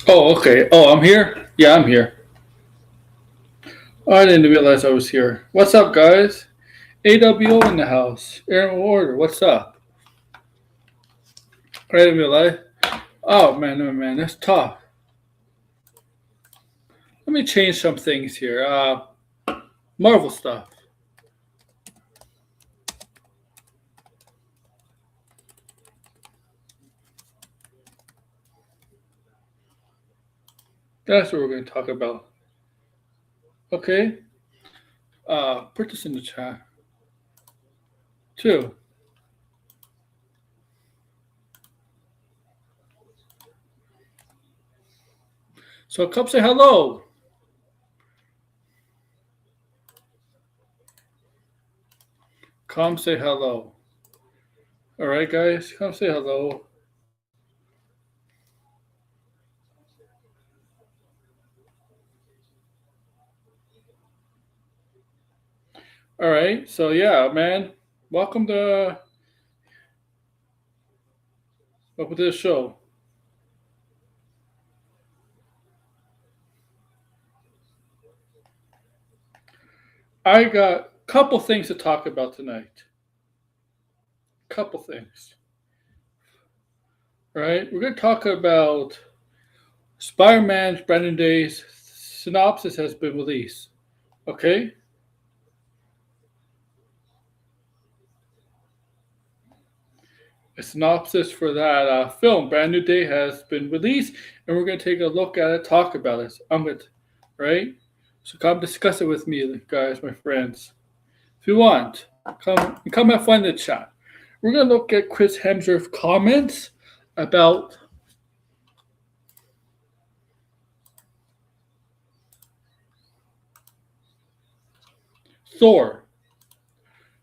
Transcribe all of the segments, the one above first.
Oh, okay. Oh, I'm here? Yeah, I'm here. Oh, I didn't realize I was here. What's up, guys? AWO in the house. Aaron Warder, what's up? I didn't realize. Oh, man, oh, man, that's tough. Let me change some things here. Marvel stuff. That's what we're going to talk about. Okay? Put this in the chat. Too. So come say hello. Come say hello. All right, guys, come say hello. All right, so yeah, man, welcome to the show. I got a couple things to talk about tonight. Couple things. All right, we're going to talk about Spider-Man's Brandon Day's synopsis has been released. Okay? A synopsis for that film, Brand New Day, has been released, and we're going to take a look at it, talk about it. I'm going to, right? So come discuss it with me, guys, my friends. If you want, come have fun in the chat. We're going to look at Chris Hemsworth's comments about Thor.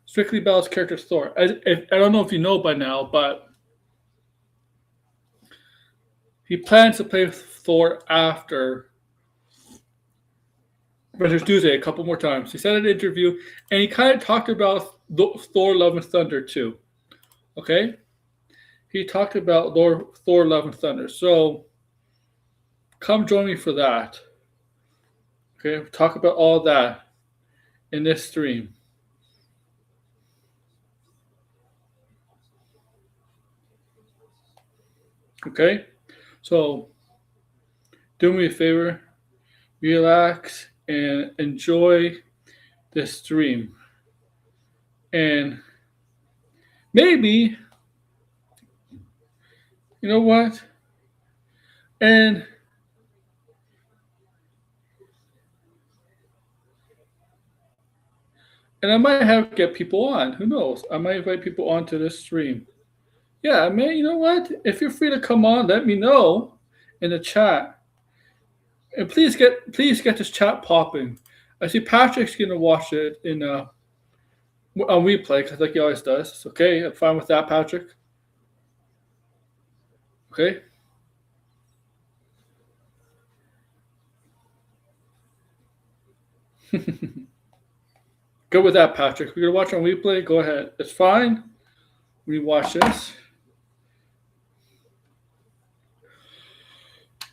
Strictly Bell's character Thor. I don't know if you know by now, but he plans to play Thor after Avengers Doomsday a couple more times. He said in an interview, and he kind of talked about Thor: Love and Thunder too. Okay, he talked about Thor: Love and Thunder. So come join me for that. Okay, talk about all that in this stream. Okay, so do me a favor, relax and enjoy this stream, and maybe you know what, and I might have get people on. Who knows? I might invite people onto this stream. Yeah, man. You know what? If you're free to come on, let me know in the chat, and please get this chat popping. I see Patrick's gonna watch it in on replay because like he always does. It's okay. I'm fine with that, Patrick. Okay. Good with that, Patrick. We're gonna watch on replay. Go ahead. It's fine. We watch this.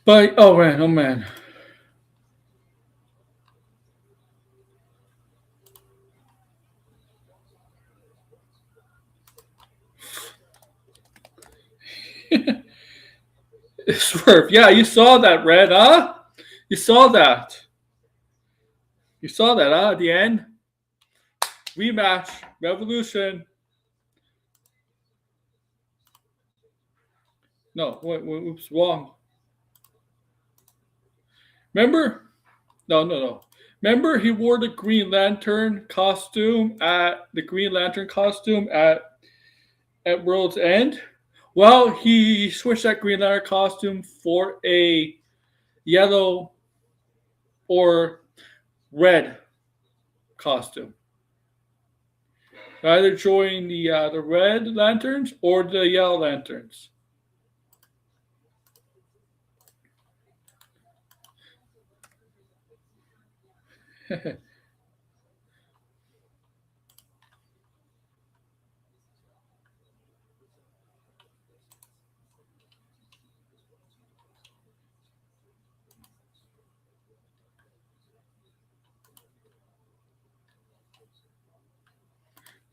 But oh man. Swerve. Yeah, you saw that, Red, huh? You saw that. You saw that, huh? At the end. Rematch. Revolution. No, oops, wrong. Remember? No. Remember he wore the Green Lantern costume at World's End? Well, he switched that Green Lantern costume for a yellow or red costume. Either join the red lanterns or the yellow lanterns.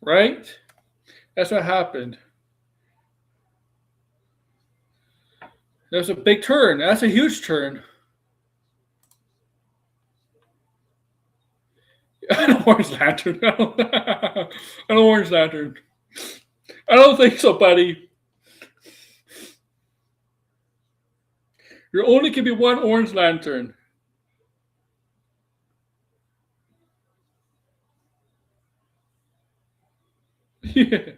right? That's what happened. There's a big turn. That's a huge turn. An orange lantern. An orange lantern. I don't think so, buddy. There only can be one orange lantern. Yeah.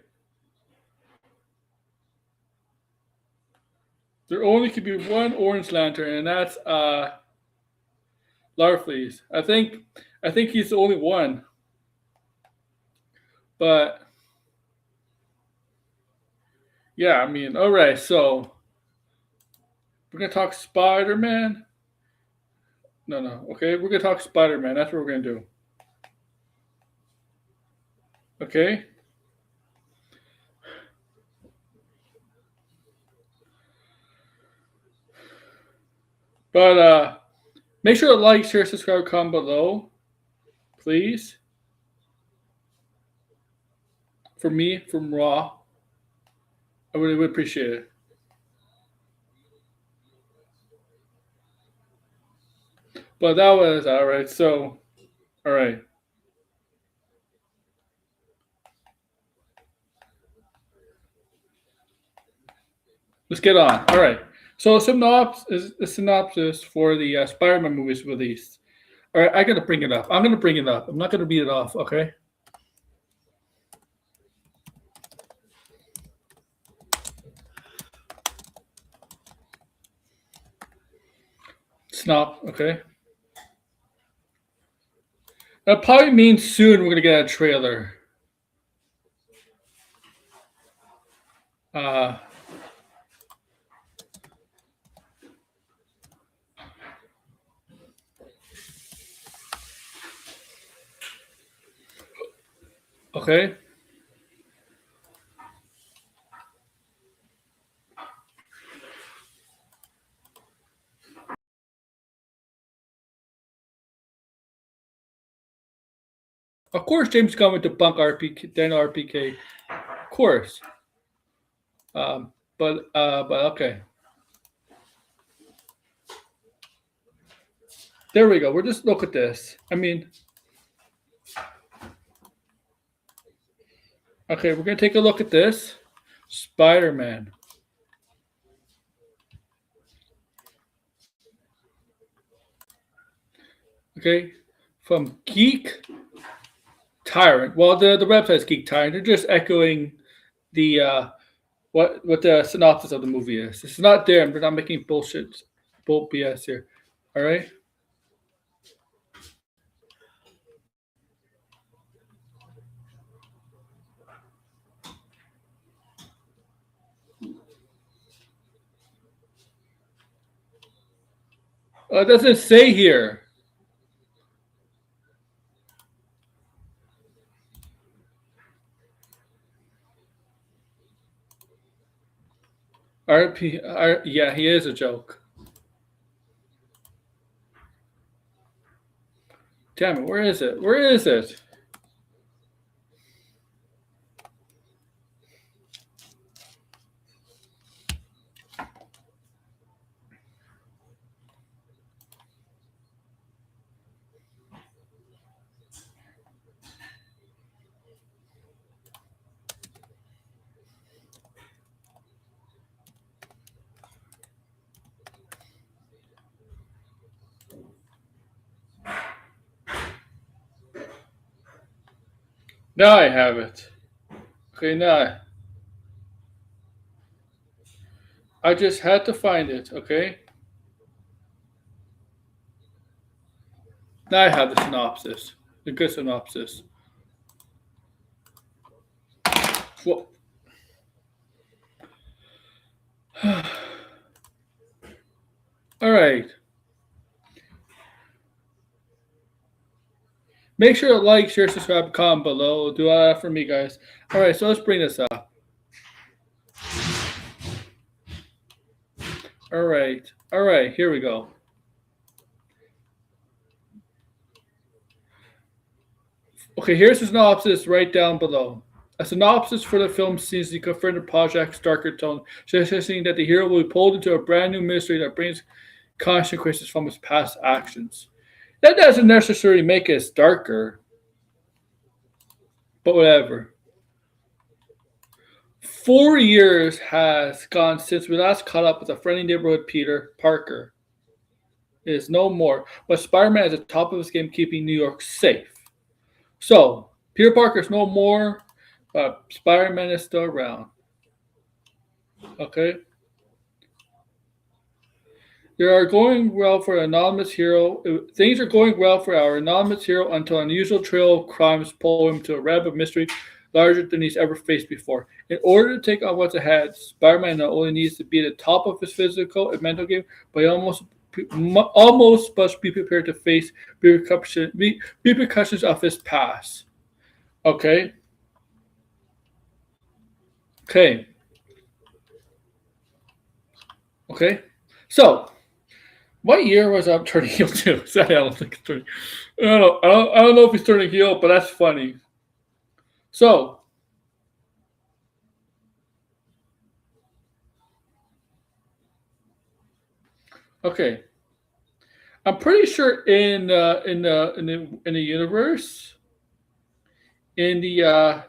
There only can be one orange lantern, and that's Larfleeze. I think he's the only one. But yeah, I mean, all right. So we're gonna talk Spider Man. No, no. Okay, we're gonna talk Spider Man. That's what we're gonna do. Okay. But make sure to like, share, subscribe, comment below, please. For me, from Raw, I really would appreciate it. But that was all right. So, all right, let's get on. All right. So, synopsis is the synopsis for the Spider-Man movies released. All right, I gotta bring it up. I'm gonna bring it up. I'm not gonna beat it off. Okay. Snop. Okay. That probably means soon we're gonna get a trailer. Uh, okay. Of course, James Gunn went to bunk RPK, Daniel RPK. Of course. But okay. There we go. We'll just look at this. I mean, okay, we're gonna take a look at this. Spider-Man. Okay, from Geek Tyrant. Well, the website's Geek Tyrant. They're just echoing the what the synopsis of the movie is. It's not them. They're not making bull BS here. All right. It doesn't say here. Yeah, he is a joke. Damn it, where is it? Where is it? Now I have it. Okay, now I just had to find it. Okay. Now I have the synopsis. The good synopsis. Well, all right. Make sure to like, share, subscribe, comment below. Do all that for me, guys. All right, so let's bring this up. All right, here we go. Okay, here's the synopsis right down below. A synopsis for the film sees the confronted project's darker tone, suggesting that the hero will be pulled into a brand new mystery that brings consequences from his past actions. That doesn't necessarily make it darker, but whatever. 4 years has gone since we last caught up with a friendly neighborhood Peter Parker. It is no more, but Spider-Man is at the top of his game keeping New York safe. So, Peter Parker is no more, but Spider-Man is still around. Okay? They are going well for an anonymous hero. Things are going well for our anonymous hero until an unusual trail of crimes pull him to a web of mystery larger than he's ever faced before. In order to take on what's ahead, Spider-Man not only needs to be at the top of his physical and mental game, but he almost must be prepared to face repercussions of his past. Okay? Okay. Okay? So, what year was turning heel to? I don't think it's turning. I don't know if he's turning heel, but that's funny. So, okay, I'm pretty sure in the universe in the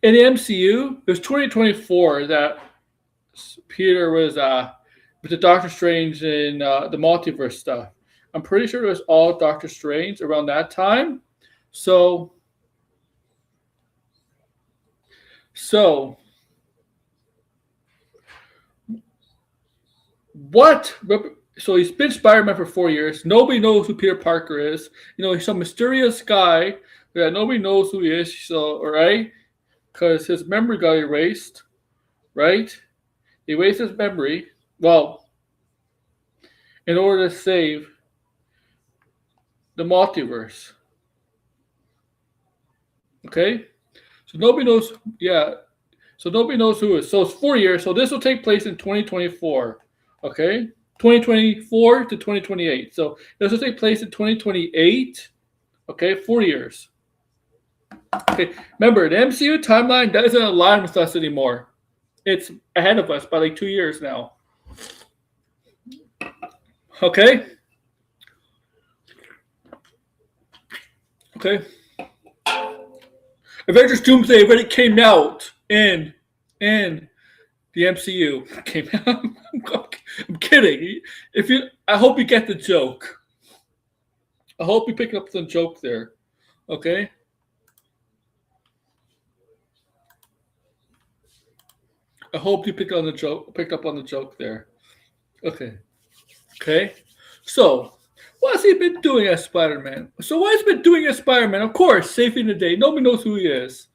MCU, it was 2024 that Peter was with the Doctor Strange and the multiverse stuff. I'm pretty sure it was all Doctor Strange around that time. So, so what? So he's been Spider-Man for 4 years. Nobody knows who Peter Parker is. He's some mysterious guy that nobody knows who he is. So, all right, because his memory got erased, right? He erased his memory. Well, in order to save the multiverse. Okay? So nobody knows, yeah. So nobody knows who it is. So it's 4 years. So this will take place in 2024. Okay? 2024 to 2028. So this will take place in 2028. Okay? 4 years. Okay. Remember, the MCU timeline doesn't align with us anymore. It's ahead of us by like 2 years now. Okay? Okay. Avengers Doomsday already came out in the MCU. Came out. I'm kidding. I hope you get the joke. I hope you pick up the joke there. Okay? I hope you picked up on the joke there. Okay. Okay? So, what's he been doing as Spider-Man? So what he's been doing as Spider-Man? Of course, saving the day. Nobody knows who he is.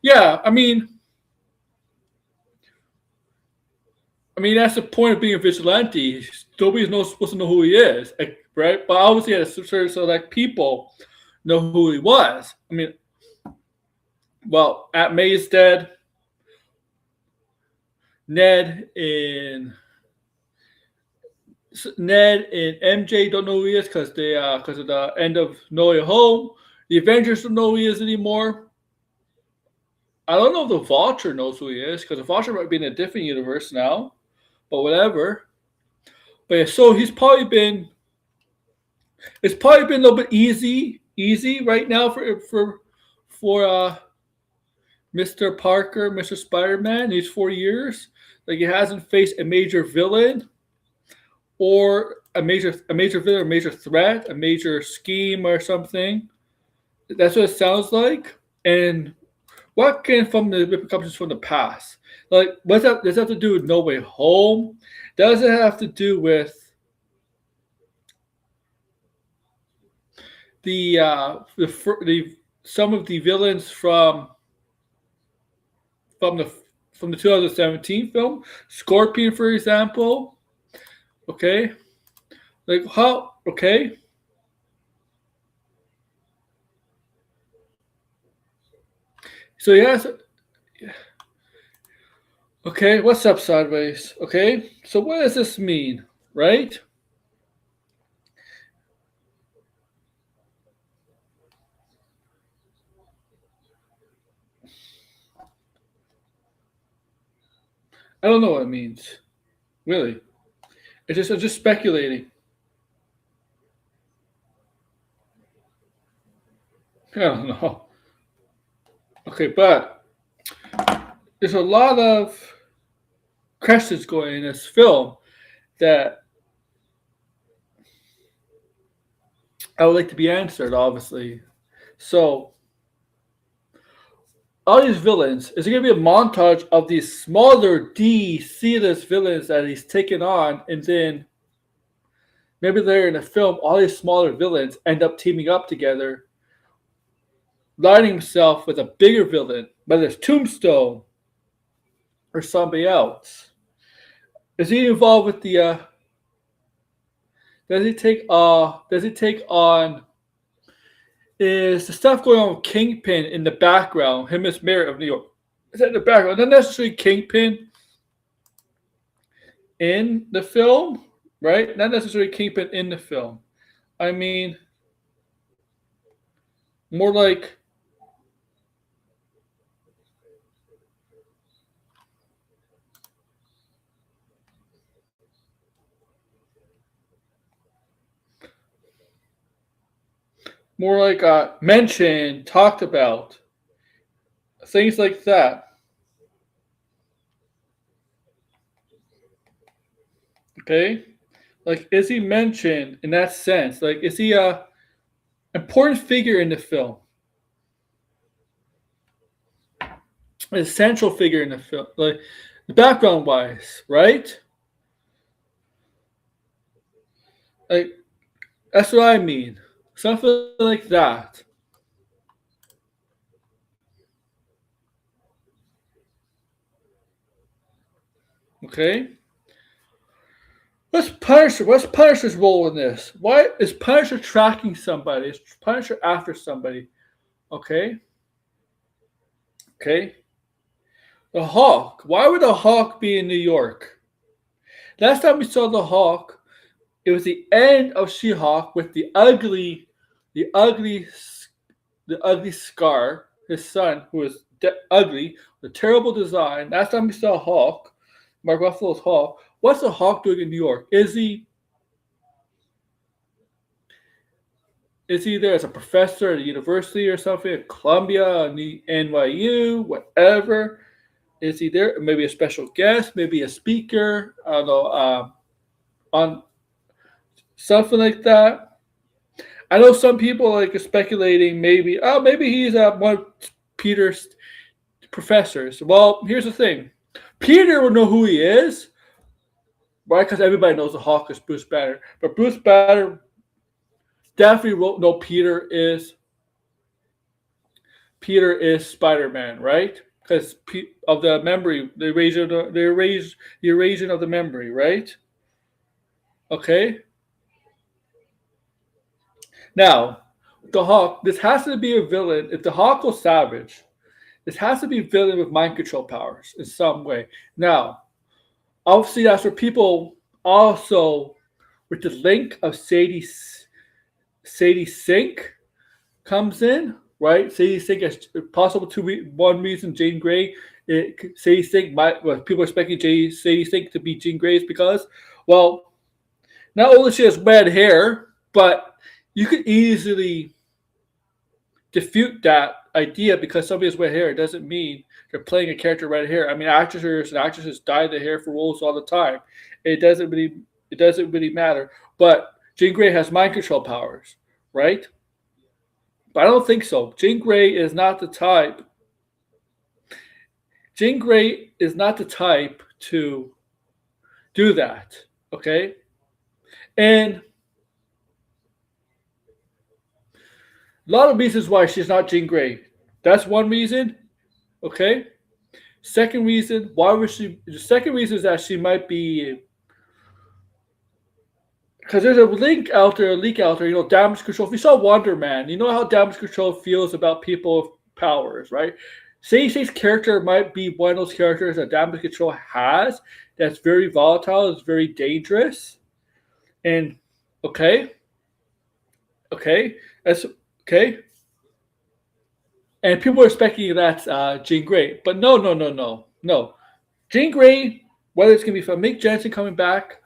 Yeah, I mean that's the point of being a vigilante. Nobody's supposed to know who he is, right? But obviously, at a certain select people know who he was. Aunt May's dead. Ned and MJ don't know who he is because of the end of No Way Home. The Avengers don't know who he is anymore. I don't know if the Vulture knows who he is because the Vulture might be in a different universe now, but whatever. But yeah, so it's probably been a little bit easy right now for Mr. Parker, Mr. Spider-Man. These 4 years, like he hasn't faced a major villain or a major villain, a major threat, a major scheme or something. That's what it sounds like. And what came from the repercussions from the past? Like, what does that have to do with No Way Home? Does it have to do with the some of the villains from the 2017 film, Scorpion, for example? Okay, like how? Okay. So yes. Okay, what's up, Sideways? Okay, so what does this mean, right? I don't know what it means. Really. I'm just speculating. I don't know. Okay, but there's a lot of questions going in this film that I would like to be answered, obviously. So, all these villains, is it going to be a montage of these smaller D C-list villains that he's taken on, and then maybe later in the film, all these smaller villains end up teaming up together, lining himself with a bigger villain, whether it's Tombstone or somebody else? Is he involved with the? Does he take on? Is the stuff going on with Kingpin in the background? Him as mayor of New York. Is that in the background? Not necessarily Kingpin in the film, right? Not necessarily Kingpin in the film. I mean, more like mentioned, talked about, things like that. Okay, like is he mentioned in that sense? Like is he a important figure in the film? An essential figure in the film, like background wise, right? Like that's what I mean. Something like that. Okay. What's Punisher's role in this? Why is Punisher tracking somebody? Is Punisher after somebody? Okay. Okay. The Hawk. Why would the Hawk be in New York? Last time we saw the Hawk, it was the end of She-Hulk with the ugly, the ugly Scar, his son, who was ugly, the terrible design. Last time we saw Hawk, Mark Ruffalo's Hawk. What's the Hawk doing in New York? Is he there as a professor at a university or something, at Columbia, NYU, whatever? Is he there? Maybe a special guest, maybe a speaker. I don't know, on something like that. I know some people like are speculating maybe he's one of Peter's professors. Well, here's the thing: Peter will know who he is, right? Because everybody knows the Hawk is Bruce Banner, but Bruce Banner definitely won't know Peter is Spider-Man, right? Because of the memory, the erasure of the memory, right? Okay. Now, the Hawk. This has to be a villain. If the Hawk goes savage, this has to be a villain with mind control powers in some way. Now, obviously, that's where people also, with the link of Sadie Sink comes in, right? Sadie Sink is possible one reason Jane Grey. Sadie Sink people are expecting Sadie Sink to be Jean Grey is because, well, not only she has red hair, but you could easily defute that idea because somebody has red hair. It doesn't mean they're playing a character with red hair. I mean, actors and actresses dye their hair for roles all the time. It doesn't really matter. But Jean Grey has mind control powers, right? But I don't think so. Jean Grey is not the type. Jean Grey is not the type to do that. Okay? And a lot of reasons why she's not Jean Grey. That's one reason. Okay? Second reason, the second reason is that she might be, because there's a leak out there, damage control. If you saw Wonder Man, you know how damage control feels about people with powers, right? Say's character might be one of those characters that damage control has that's very volatile, it's very dangerous. And okay, that's okay. And people are expecting that's Jean Grey, but no. Jean Grey Whether it's going to be from Mick Jensen coming back,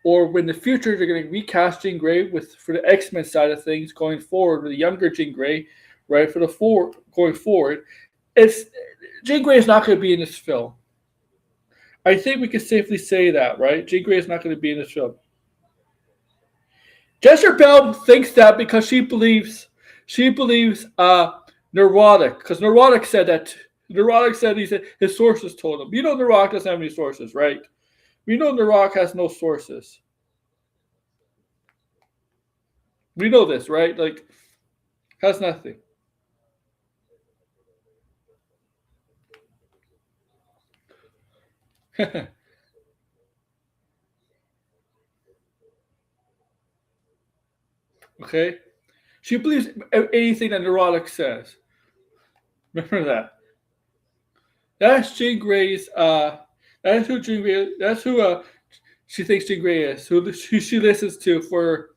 or when in the future they're going to recast Jean Grey with for the X-Men side of things going forward with the younger Jean Grey, right? For the going forward, it's Jean Grey is not going to be in this film. I think we can safely say that, right? Jean Grey is not going to be in this film. Jessica Bell thinks that because she believes Neurotic, because Neurotic said that. Neurotic said he said his sources told him. You know Neurotic doesn't have any sources, right? We know Neurotic has no sources. We know this, right? Like, has nothing. Okay? She believes anything that Neurotic says. Remember that. That's Jean Grey's. That's who Jean Grey. That's who. She thinks Jean Grey is. Who she listens to for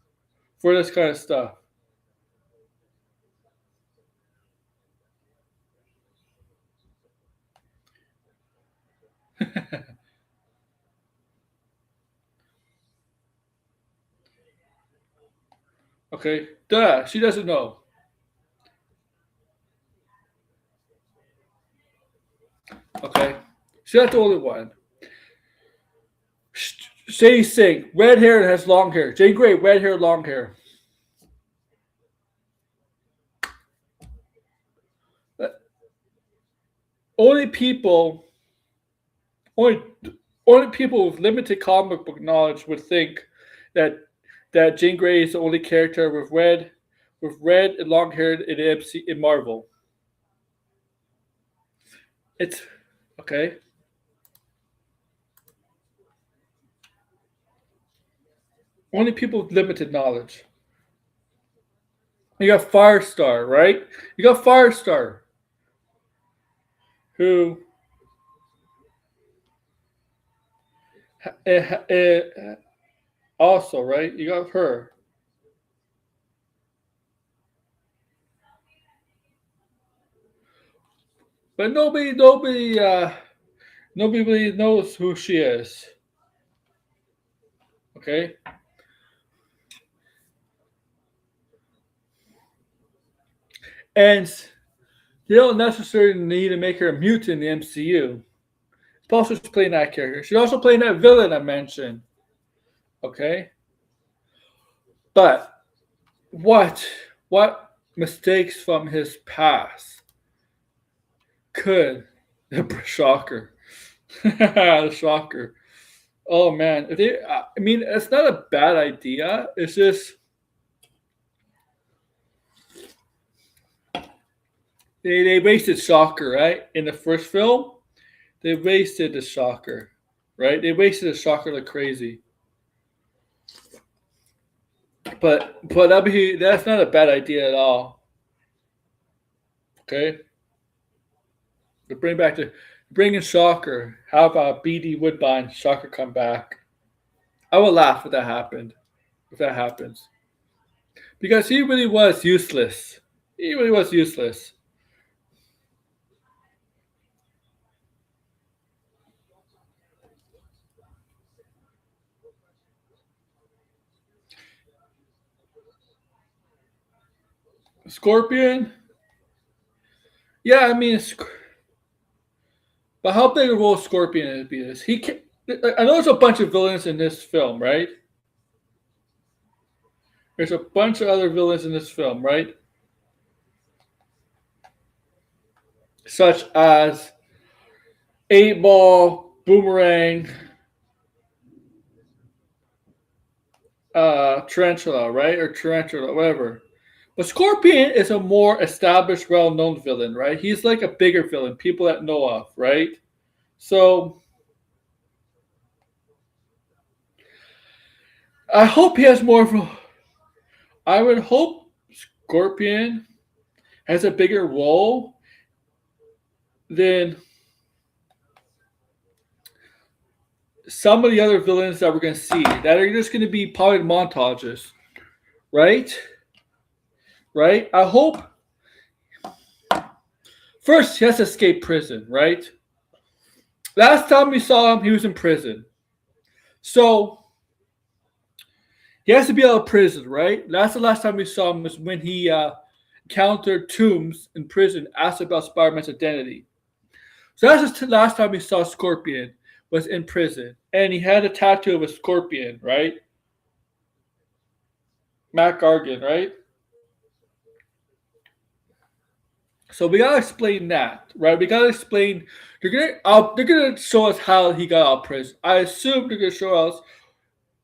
this kind of stuff. Okay. Duh. She doesn't know. Okay. She's not the only one. Sadie Sink, red hair and has long hair. Jane Grey, red hair, long hair. Only people, only only people with limited comic book knowledge would think that Jane Grey is the only character with red and long hair in Marvel. It's okay. Only people with limited knowledge. You got Firestar, right? You got Firestar, who also, right? You got her. But nobody really knows who she is. Okay? And you don't necessarily need to make her a mutant in the MCU. She's playing that character. She's also playing that villain I mentioned. Okay? But what mistakes from his past could shocker. Shocker. Oh man. I mean, it's not a bad idea. It's just they wasted Shocker, right? In the first film, they wasted the Shocker, right? They wasted the Shocker like crazy. But that's not a bad idea at all. Okay, to bring in Shocker. How about BD Woodbine? Shocker come back. I will laugh if that happened. If that happens, because he really was useless. He really was useless. Scorpion. Yeah, I mean, but how big a role Scorpion is? He can, I know there's a bunch of villains in this film, right? There's a bunch of other villains in this film, right? Such as Eight Ball, Boomerang, Tarantula, right? Or Tarantula, whatever. But Scorpion is a more established, well-known villain, right? He's like a bigger villain, people that know of, right? So I hope he has more of a. I would hope Scorpion has a bigger role than some of the other villains that we're going to see that are just going to be probably montages, right? Right? I hope first he has to escape prison, right? Last time we saw him, he was in prison. So he has to be out of prison, right? That's the last time we saw him was when he encountered Toombs in prison, asked about Spider-Man's identity. So that's the last time we saw Scorpion was in prison, and he had a tattoo of a scorpion, right? Matt Gargan, right? So we gotta explain that, right? We gotta explain. They're gonna show us how he got out of prison. I assume they're gonna show us.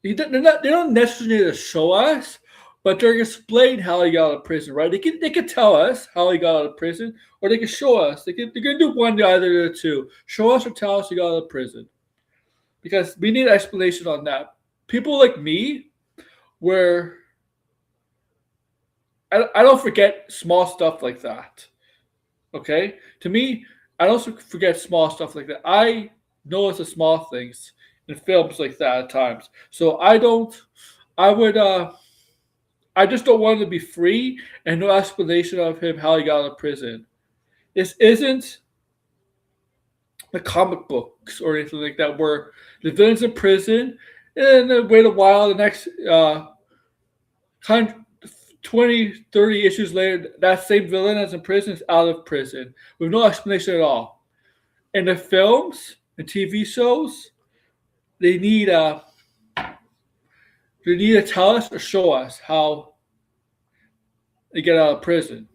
They don't necessarily need to show us, but they're gonna explain how he got out of prison, right? They can tell us how he got out of prison, or they can show us. They're gonna do one either of the two. Show us or tell us he got out of prison, because we need an explanation on that. People like me, where I don't forget small stuff like that. Okay, to me, I don't forget small stuff like that. I notice the small things in films like that at times. So I don't. I would. I just don't want him to be free and no explanation of him how he got out of prison. This isn't the comic books or anything like that where the villain's in prison and then wait a while. The next 20, 30 issues later, that same villain that's in prison is out of prison with no explanation at all. In the films and TV shows, they need to tell us or show us how they get out of prison.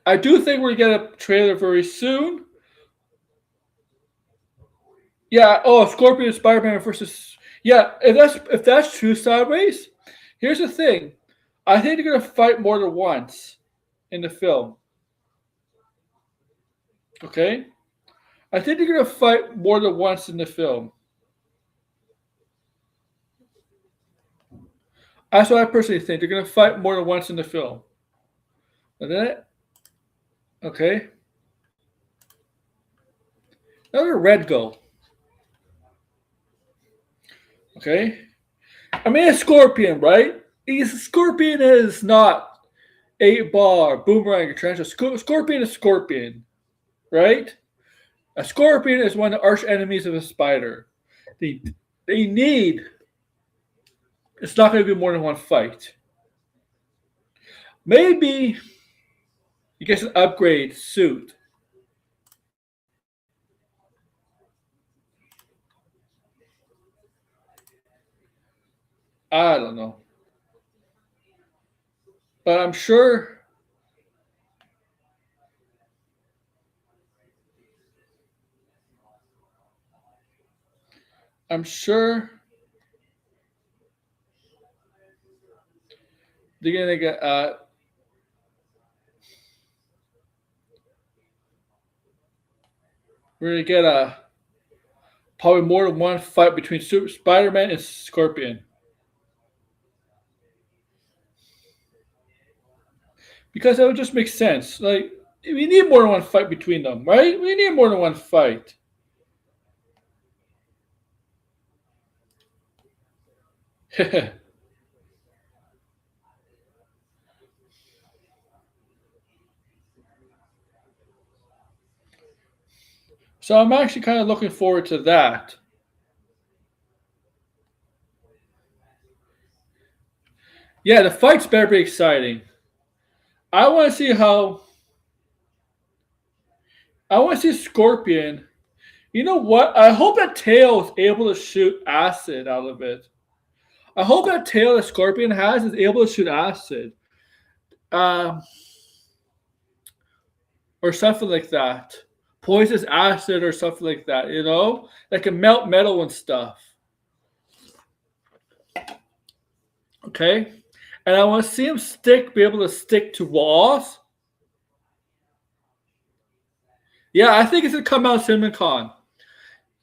I do think we're gonna get a trailer very soon. Yeah. Oh, Scorpion and Spider-Man versus. Yeah. If that's true, sideways. Here's the thing. I think they're gonna fight more than once in the film. Okay. I think they're gonna fight more than once in the film. That's what I personally think. They're gonna fight more than once in the film. And then, okay. Now where Red go? Okay. I mean, a Scorpion, right? Scorpion is not 8-ball, boomerang, or trench. Scorpion is Scorpion, right? A Scorpion is one of the arch enemies of a spider. They, they need. It's not going to be more than one fight. Maybe he gets an upgrade suit. I don't know. But I'm sure. I'm sure they're gonna get. We're gonna get probably more than one fight between Spider-Man and Scorpion. Because that would just make sense. Like we need more than one fight between them, right? We need more than one fight. So I'm actually kind of looking forward to that. Yeah, the fight's better be exciting. I want to see how. I want to see Scorpion. You know what? I hope that Tail is able to shoot acid out of it. I hope that tail that Scorpion has is able to shoot acid, um, or something like that. Poisonous acid or something like that. That can melt metal and stuff. Okay, and I want to see him be able to stick to walls. Yeah, I think it's gonna come out CinemaCon,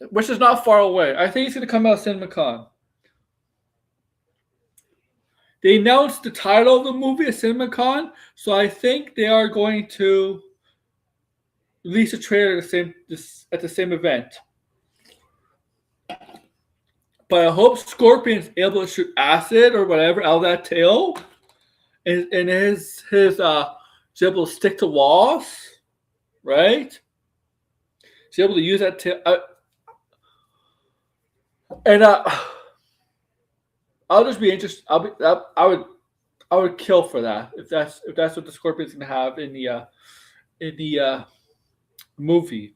which is not far away. I think it's gonna come out CinemaCon. They announced the title of the movie at CinemaCon, so I think they are going to release a trailer at the same event. But I hope Scorpion's able to shoot acid or whatever out of that tail, and his She's able to stick to walls, right? She's able to use that tail. And I'll just be interested. I would kill for that if that's what the Scorpion's gonna have in the movie.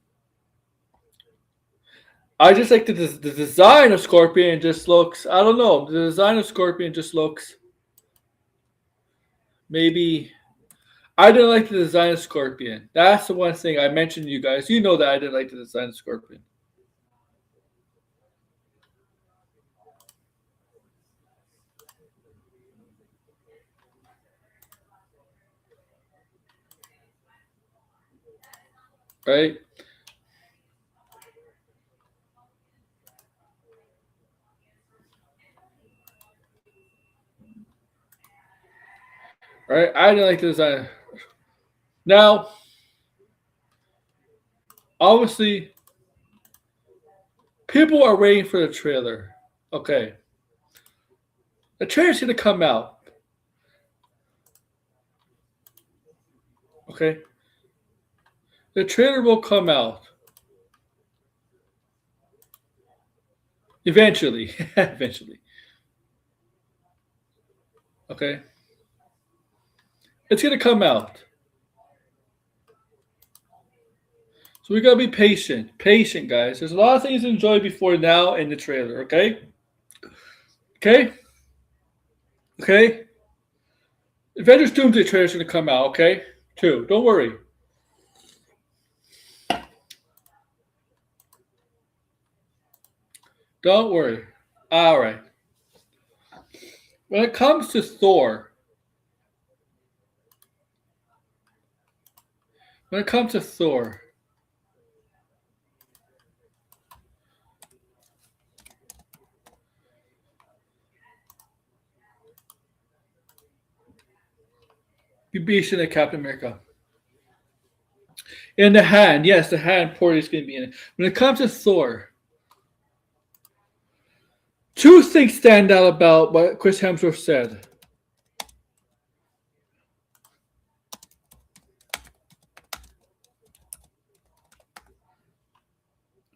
I just like the design of Scorpion just looks. I don't know. The design of Scorpion just looks maybe. I didn't like the design of Scorpion. That's the one thing I mentioned to you guys. You know that I didn't like the design of Scorpion. Right? Right? I didn't like the design. Now, obviously, people are waiting for the trailer. Okay. The trailer's gonna come out. Okay. The trailer will come out. Eventually. Eventually. Okay. It's gonna come out. So we gotta be patient. Patient, guys. There's a lot of things to enjoy before now in the trailer, okay? Okay? Okay? Avengers Doomsday trailer's gonna come out, okay? Too. Don't worry. Don't worry. Alright. When it comes to Thor, when it comes to Thor, be beasting at Captain America. In the hand, yes, the hand port is gonna be in it. When it comes to Thor, two things stand out about what Chris Hemsworth said.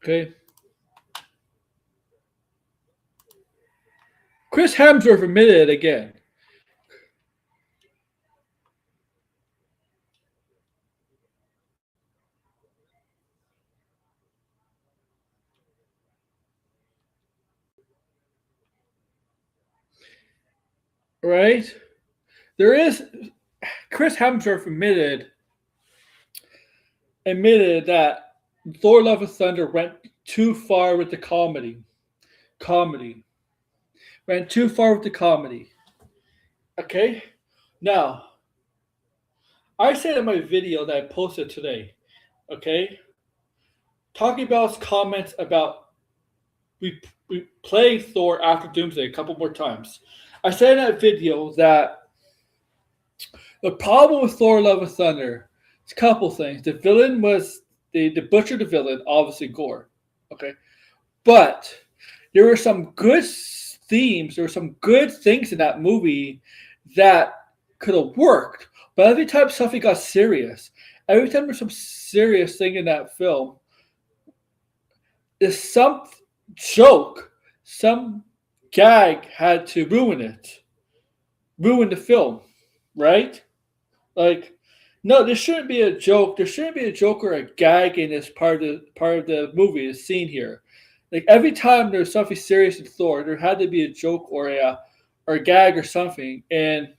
Okay? Chris Hemsworth admitted it again. Right? There is Chris Hemsworth admitted that Thor Love and Thunder went too far with the comedy. Comedy. Went too far with the comedy. Okay? Now, I said in my video that I posted today, okay? Talking about his comments about we play Thor after Doomsday a couple more times. I said in that video that the problem with Thor Love and Thunder is a couple things. The villain was the butcher the villain, obviously Gore. Okay. But there were some good themes, there were some good things in that movie that could have worked. But every time something got serious, every time there's some serious thing in that film, is some joke, some gag had to ruin the film, right? Like, no, there shouldn't be a joke. There shouldn't be a joke or a gag in this part of the movie, the scene here. Like every time there's something serious in Thor, there had to be a joke or a gag or something, and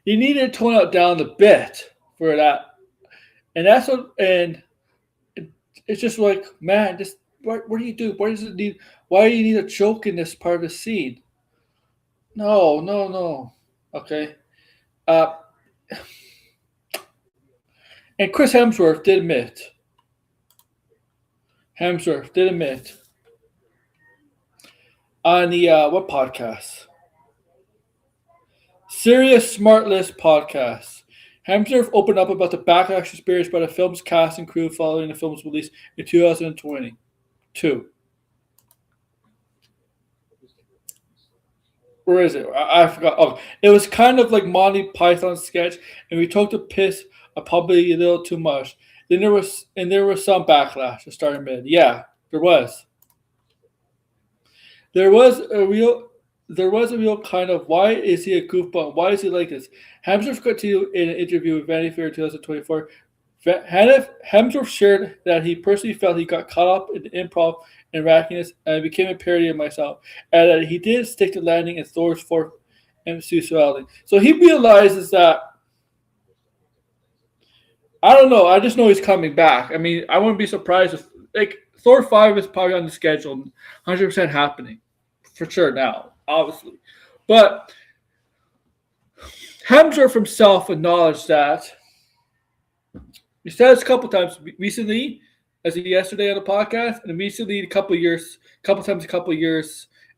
you need to tone it down a bit for that. And that's what, and it's just like, man, just what do you do? Why does it need? Why do you need a joke in this part of the scene? No, no, no. Okay. Uh, and Chris Hemsworth did admit. On the what podcast? Serious Smart List podcast. Hemsworth opened up about the backlash experienced by the film's cast and crew following the film's release in 2022. Or is it? I forgot. Oh, it was kind of like Monty Python sketch, and we took the piss probably a little too much. There was some backlash to start mid. Yeah, there was. There was a real there was a real kind of why is he a goofball? Why is he like this? Hemsworth continued in an interview with Vanity Fair 2024. Hemsworth shared that he personally felt he got caught up in improv and wackiness and became a parody of myself, and that he did stick to landing in Thor's fourth MCU surrounding. So he realizes that I don't know. I just know he's coming back. I mean, I wouldn't be surprised if like Thor 5 is probably on the schedule, 100% happening for sure now, obviously. But Hemsworth himself acknowledged that he said this a couple times recently, as of yesterday on the podcast, and recently a couple of years,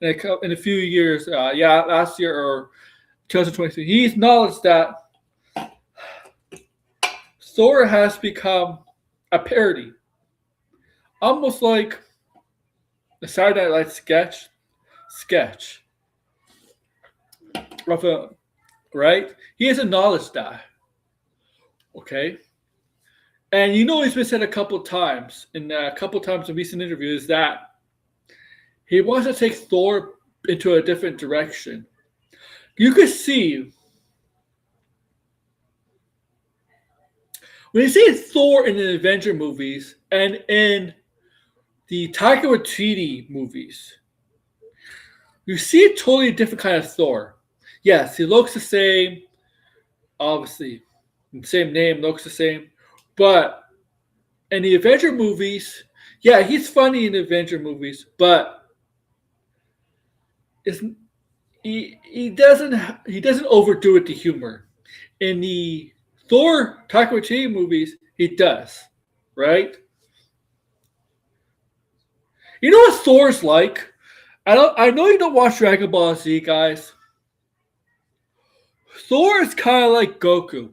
in a few years, last year or 2023. He acknowledged that Thor has become a parody, almost like a Saturday Night Live sketch of a right. He has acknowledged that. Okay, and he's been said a couple times in recent interviews that he wants to take Thor into a different direction. You could see when you see Thor in the Avenger movies and in the Taika Waititi movies, you see a totally different kind of Thor. Yes, he looks the same, obviously. Same name, looks the same. But in the Avenger movies, yeah, he's funny in the Avenger movies, but he doesn't overdo it to humor. In the Thor Taika Waititi movies, he does, right? You know what Thor's like? I know you don't watch Dragon Ball Z, guys. Thor is kind of like Goku.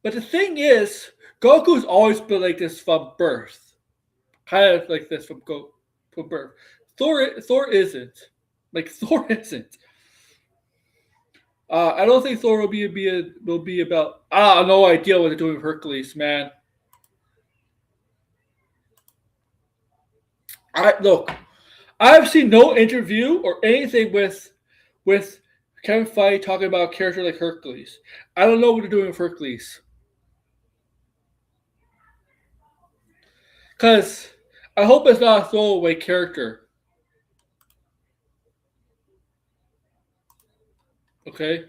But the thing is, Goku's always been like this from birth. Kind of like this from birth. Thor isn't. Like Thor isn't. I don't think Thor will be about. I have no idea what they're doing with Hercules, man. I've seen no interview or anything with Kevin Feige talking about a character like Hercules. I don't know what they're doing with Hercules. Because I hope it's not a throwaway character. Okay?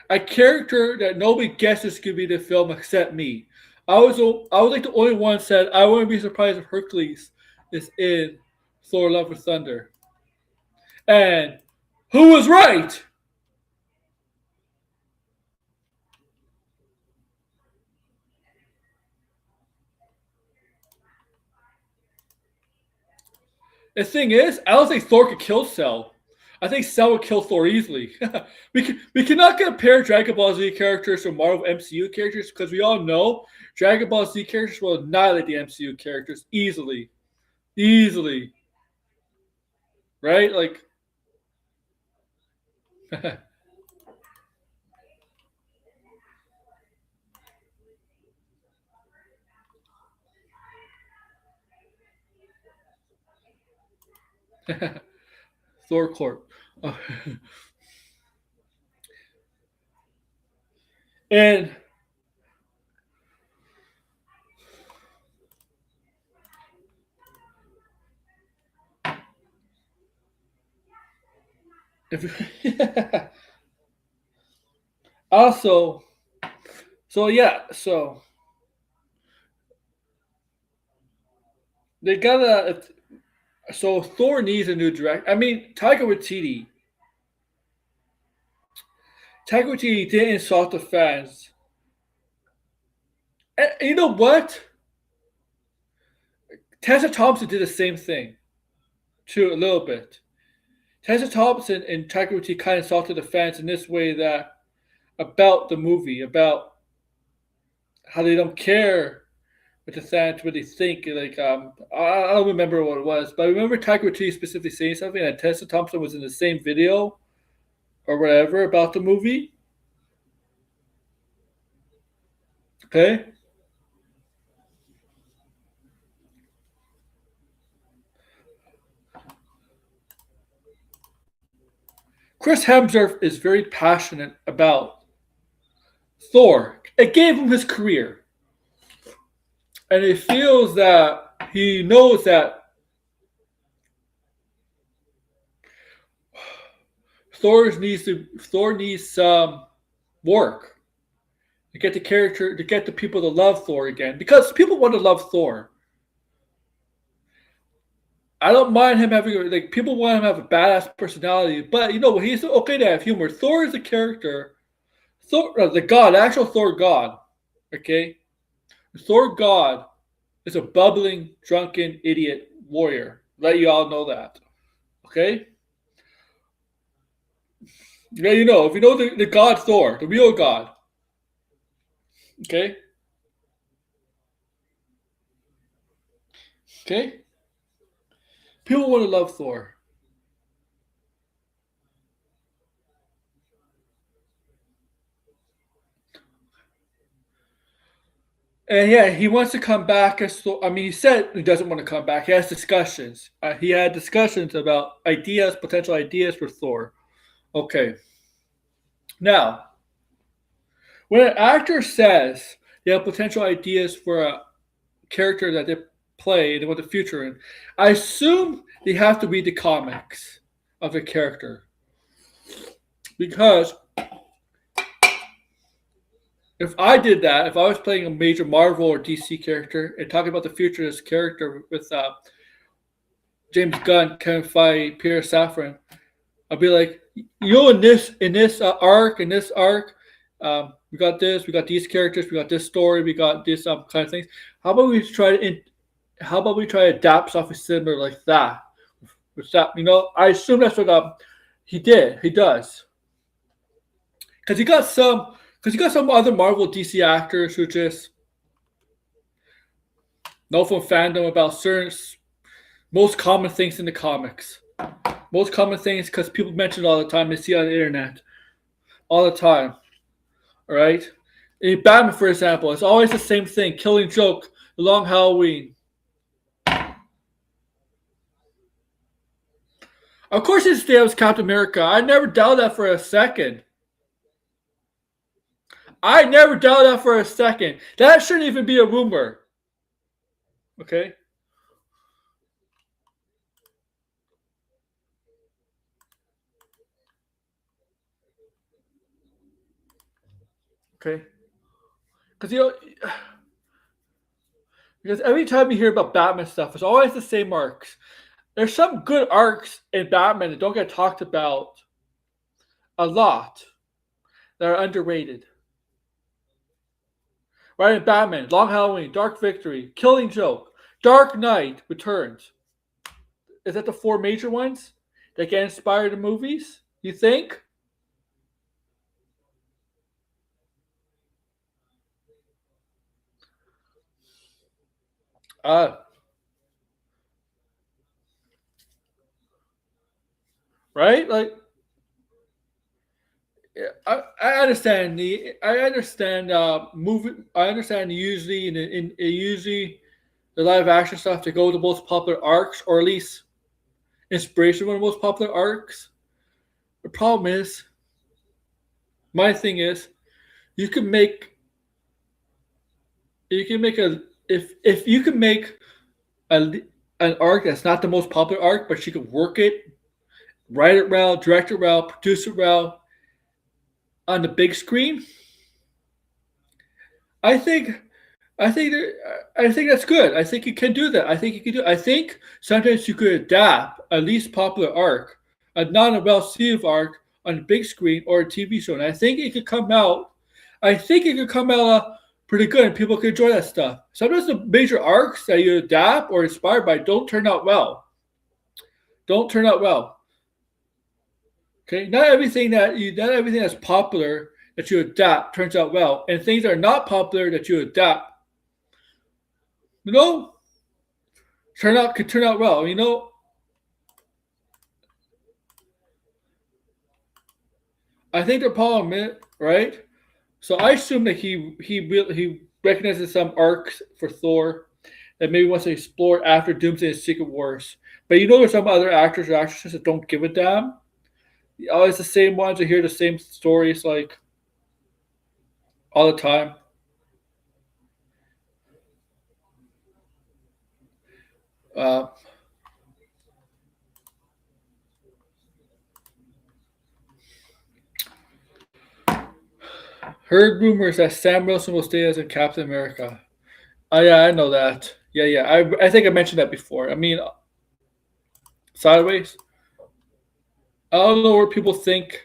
A character that nobody guesses could be the film except me. I was like the only one said I wouldn't be surprised if Hercules is in Thor: Love and Thunder. And who was right? The thing is, I don't think Thor could kill Cell. I think Cell would kill Thor easily. we cannot compare Dragon Ball Z characters to Marvel MCU characters because we all know Dragon Ball Z characters will annihilate the MCU characters easily. Easily. Right? Like Thor Corp. And also, so they gotta. So Thor needs a new director. I mean, Taika Waititi didn't insult the fans. And you know what? Tessa Thompson did the same thing, too, a little bit. Tessa Thompson and Taika Waititi kind of insulted the fans in this way that about the movie, about how they don't care with the fans really think. Like I don't remember what it was, but I remember Taika Waititi specifically saying something, and Tessa Thompson was in the same video or whatever about the movie. Okay, Chris Hemsworth is very passionate about Thor. It gave him his career, and he feels that he knows that Thor needs some work to get the character to get the people to love Thor again because people want to love Thor. I don't mind him having like people want him to have a badass personality, but you know what? He's okay to have humor. Thor is a character. Thor, the god, actual Thor god. Okay, Thor god is a bubbling, drunken idiot warrior. Let you all know that. Okay. Yeah, you know if you know the god Thor, the real god. Okay. Okay. People want to love Thor. And yeah, he wants to come back as Thor. I mean, he said he doesn't want to come back. He has discussions. He had discussions about ideas, potential ideas for Thor. Okay. Now, when an actor says they have potential ideas for a character that they play and what the future in, I assume they have to read the comics of the character. Because if I did that, if I was playing a major Marvel or DC character and talking about the future of this character with James Gunn, Kevin Feige, Peter Safran, I'd be like, you know, in this arc, we got this, we got these characters, we got this story, we got this kind of things. How about we try to adapt something similar like that? Which that you know, I assume that's what he did. He does because he got some other Marvel DC actors who just know from fandom about certain most common things in the comics. Most common things because people mention it all the time. They see it on the internet all the time. All right. In Batman, for example, it's always the same thing: Killing Joke, The Long Halloween. Of course, his name was Captain America. I never doubted that for a second. I never doubted that for a second. That shouldn't even be a rumor. Okay. Okay. Because you know, because every time you hear about Batman stuff, it's always the same arcs. There's some good arcs in Batman that don't get talked about a lot that are underrated. Right in Batman, Long Halloween, Dark Victory, Killing Joke, Dark Knight Returns. Is that the four major ones that get inspired in movies? You think? Uh, right? Like yeah, I understand I understand movie I understand usually usually the live action stuff to go to the most popular arcs or at least inspiration one of the most popular arcs. The problem is my thing is you can make you can make a if you can make a, an arc that's not the most popular arc but you can work it, write it well, direct it well, produce it well on the big screen, I think I think that's good. I think you can do that. I think you can do. I think sometimes you could adapt a least popular arc, a not a well-received arc on a big screen or a TV show, and I think it could come out. I think it could come out pretty good, and people could enjoy that stuff. Sometimes the major arcs that you adapt or inspired by don't turn out well. Don't turn out well. Okay, not everything that's popular that you adapt turns out well, and things that are not popular that you adapt You know, could turn out well. I think the problem is right. So I assume that he recognizes some arcs for Thor that maybe wants to explore after Doomsday and Secret Wars. But there's some other actors or actresses that don't give a damn. Always the same ones that hear the same stories like all the time. Uh, Heard rumors that Sam Wilson will stay as a Captain America. Oh yeah, I know that. Yeah, yeah. I think I mentioned that before. I mean, sideways. I don't know where people think.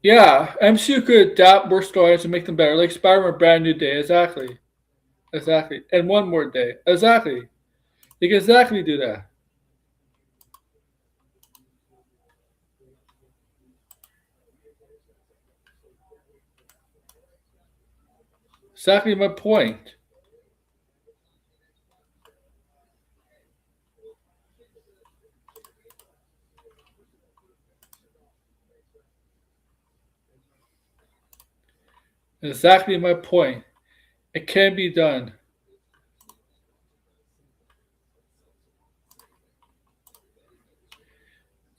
Yeah, MCU could adapt more stories and make them better, like Spider-Man: Brand New Day. Exactly, exactly, and One More Day. Exactly, they can exactly do that. Exactly my point. Exactly my point. It can be done.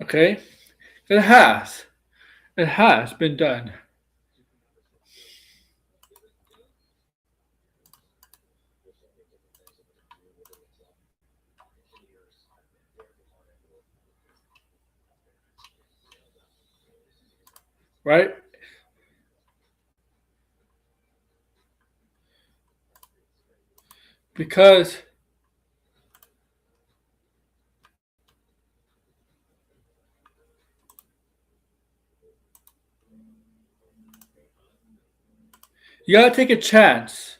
Okay, it has. It has been done. Right? Because you gotta take a chance.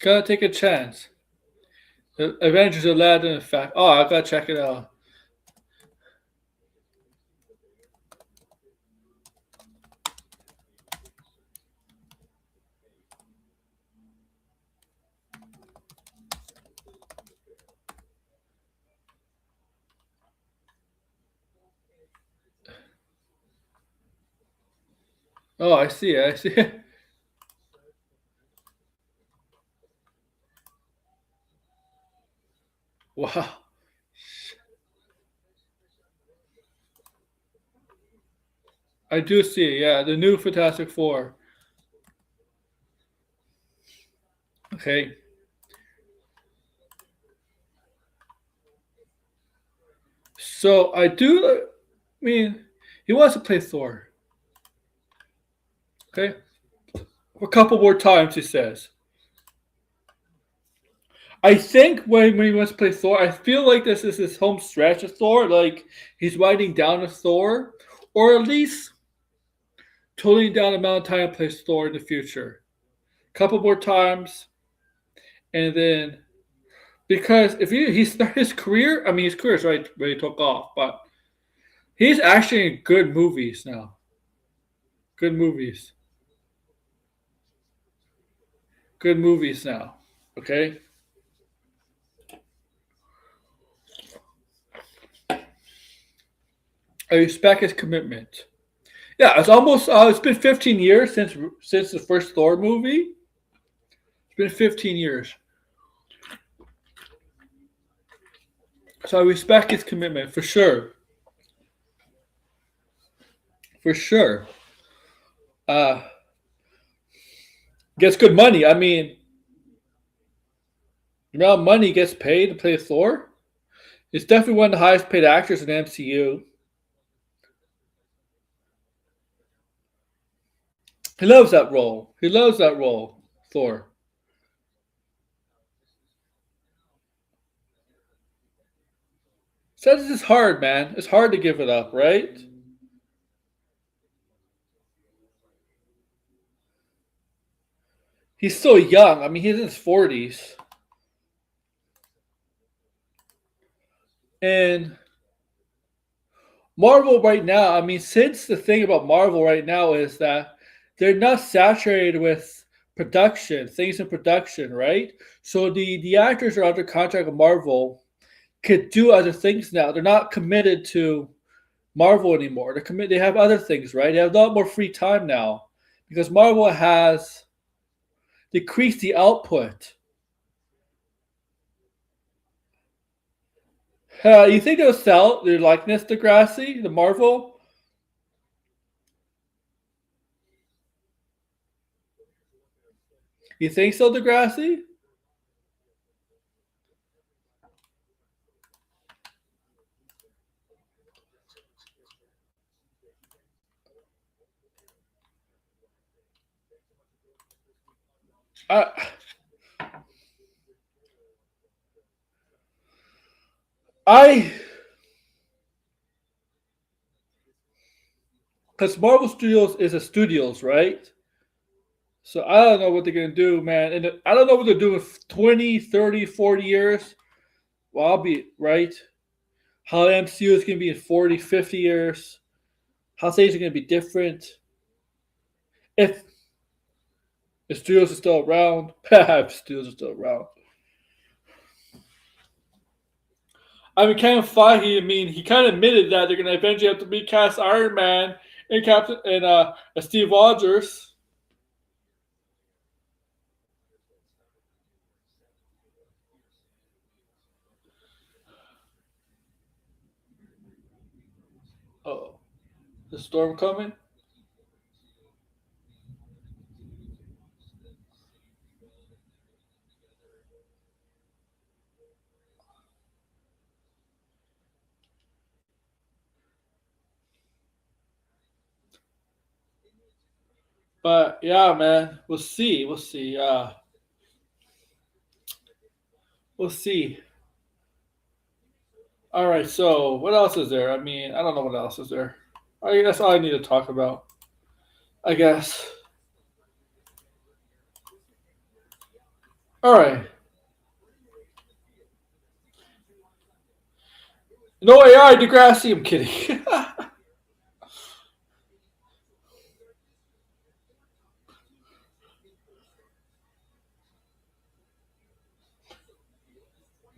Gotta take a chance. The Avengers Aladdin effect. Oh, I gotta check it out. Oh, I see it. I see it. Wow. I do see it. Yeah, the new Fantastic Four. Okay. So I do. I mean, he wants to play Thor. Okay. A couple more times, he says. I think when he wants to play Thor, I feel like this is his home stretch of Thor. Like he's writing down a Thor, or at least toning down the amount of time he plays Thor in the future. A couple more times, and then because if he started his career, I mean his career is right where he took off, but he's actually in good movies now. Good movies. Good movies now. Okay. I respect his commitment. Yeah, it's almost. It's been 15 years since the first Thor movie. It's been 15 years, so I respect his commitment for sure. For sure. Uh, Gets good money. I mean, the amount of money he gets paid to play Thor. He's definitely one of the highest paid actors in the MCU. He loves that role. He loves that role, Thor. Says it's hard, man. It's hard to give it up, right? He's so young. I mean, he's in his 40s. And Marvel right now, I mean, since the thing about Marvel right now is that they're not saturated with production, things in production, right? So the actors are under contract with Marvel could do other things now. They're not committed to Marvel anymore. They have other things, right? They have a lot more free time now because Marvel has decreased the output. You think they'll sell their likeness to Grassy, the Marvel? You think so, Degrassi? I, I, because Marvel Studios is a studios, right? So I don't know what they're gonna do, man. And I don't know what they're doing 20, 30, 40 years. Well, I'll be right. How the MCU is gonna be in 40, 50 years. How things are gonna be different. If the studios are still around, studios are still around. I mean, Kevin Feige. I mean, he kind of admitted that they're going to eventually have to recast Iron Man and Captain and Steve Rogers. Oh, the storm coming. But yeah, man, we'll see. We'll see. We'll see. All right. So what else is there? I mean, I don't know what else is there. I guess that's all I need to talk about. I guess. All right. No AI, Degrassi. I'm kidding.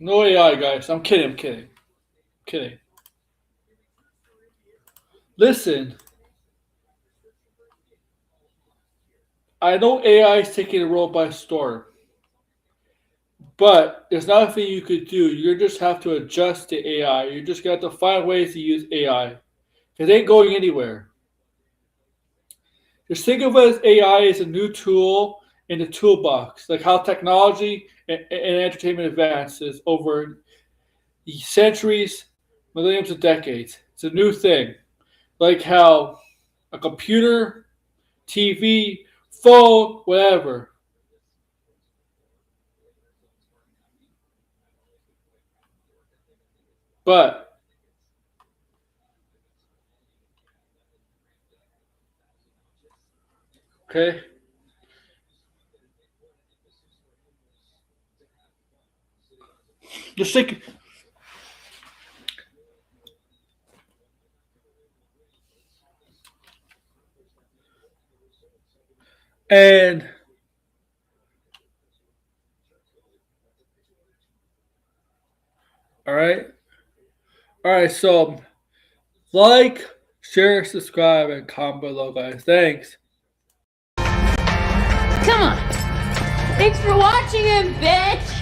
No AI, guys. I'm kidding. I'm kidding. I'm kidding. Listen, I know AI is taking the world by storm. But there's nothing you could do. You just have to adjust to AI. You just got to find ways to use AI. Because it ain't going anywhere. Just think of it as AI as a new tool in the toolbox, like how technology and entertainment advances over centuries, millenniums, and decades. It's a new thing. Like how a computer, TV, phone, whatever. But, okay, just think. And, all right. All right, so like, share, subscribe, and comment below, guys. Thanks. Come on. Thanks for watching him, bitch!